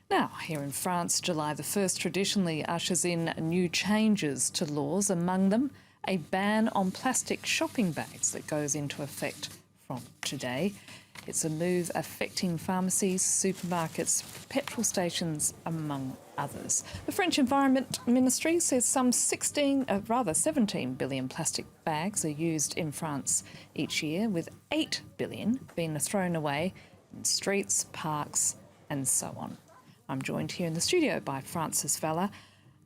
Now, here in France, July the 1st traditionally ushers in new changes to laws, among them a ban on plastic shopping bags that goes into effect from today. It's a move affecting pharmacies, supermarkets, petrol stations, among others. The French Environment Ministry says some 17 billion plastic bags are used in France each year, with 8 billion being thrown away in streets, parks and so on. I'm joined here in the studio by Francis Valla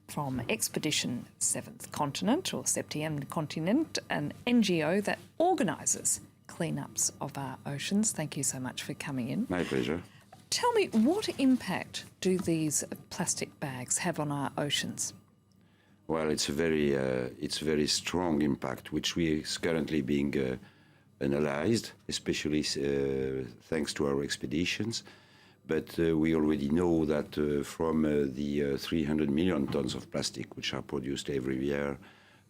from Expedition Seventh Continent, or Septième Continent, an NGO that organises cleanups of our oceans. Thank you so much for coming in. My pleasure. Tell me, what impact do these plastic bags have on our oceans? Well, it's a very strong impact, which is currently being analysed, especially thanks to our expeditions. But we already know that from the 300 million tons of plastic which are produced every year,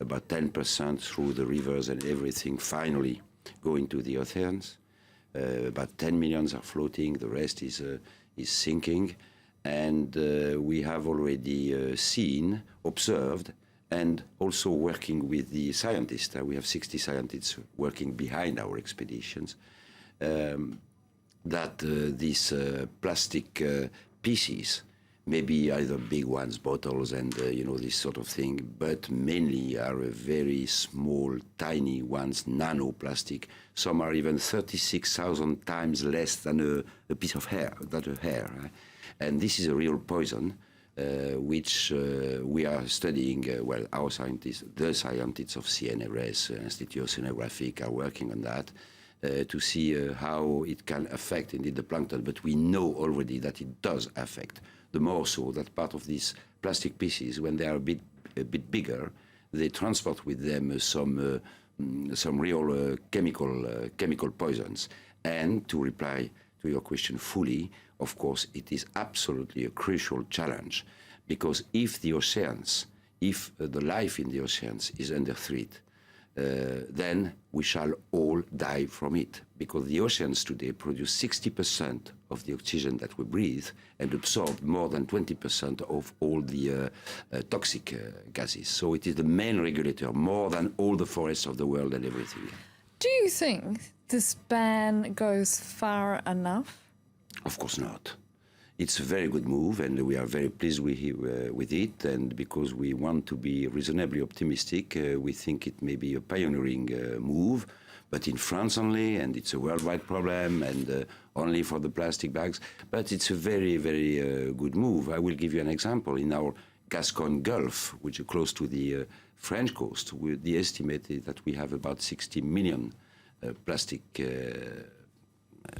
about 10% through the rivers and everything finally go into the oceans. About 10 millions are floating, the rest is sinking. And we have already observed, and also working with the scientists. We have 60 scientists working behind our expeditions. That these plastic pieces, maybe either big ones, bottles and this sort of thing, but mainly are very small, tiny ones, nanoplastic. Some are even 36,000 times less than a piece of hair, right? And this is a real poison, which we are studying. Well, our scientists, the scientists of CNRS, Institut Oceanographic, are working on that. To see how it can affect indeed the plankton, but we know already that it does affect. The more so that part of these plastic pieces, when they are a bit bigger, they transport with them some real chemical poisons. And to reply to your question fully, of course, it is absolutely a crucial challenge, because if the oceans, if the life in the oceans is under threat, then we shall all die from it, because the oceans today produce 60% of the oxygen that we breathe and absorb more than 20% of all the toxic gases. So it is the main regulator, more than all the forests of the world and everything. Do you think this ban goes far enough? Of course not. It's a very good move, and we are very pleased with it. And because we want to be reasonably optimistic, we think it may be a pioneering move, but in France only, and it's a worldwide problem, and only for the plastic bags. But it's a very, very good move. I will give you an example. In our Gascogne Gulf, which is close to the French coast, the estimate is that we have about 60 million plastic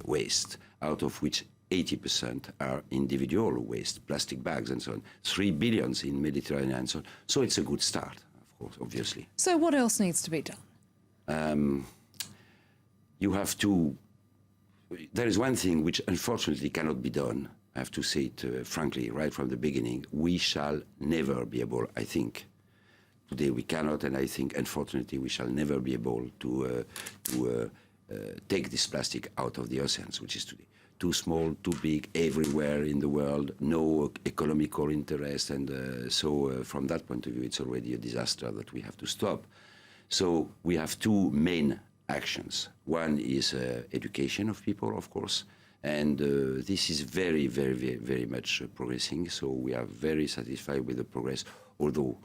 waste, out of which 80% are individual waste, plastic bags and so on. 3 billion in Mediterranean and so on. So it's a good start, of course, obviously. So what else needs to be done? You have to... There is one thing which unfortunately cannot be done. I have to say it frankly, right from the beginning. We shall never be able, I think, today we cannot, and I think unfortunately we shall never be able to take this plastic out of the oceans, which is today too small, too big, everywhere in the world, no economical interest, and so from that point of view, it's already a disaster that we have to stop. So we have two main actions. One is education of people, of course, and this is very, very, very, very much progressing. So we are very satisfied with the progress, although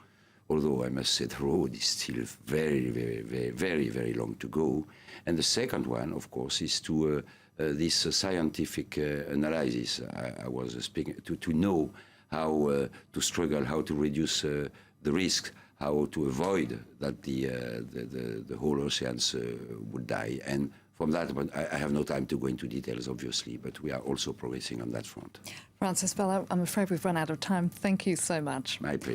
I must say the road is still very, very, very, very, very long to go. And the second one, of course, is to this scientific analysis I was speaking to know how to struggle, how to reduce the risk, how to avoid that the whole oceans would die. And from that point, I have no time to go into details, obviously, but we are also progressing on that front. Francis Valla, I'm afraid we've run out of time. Thank you so much. My pleasure.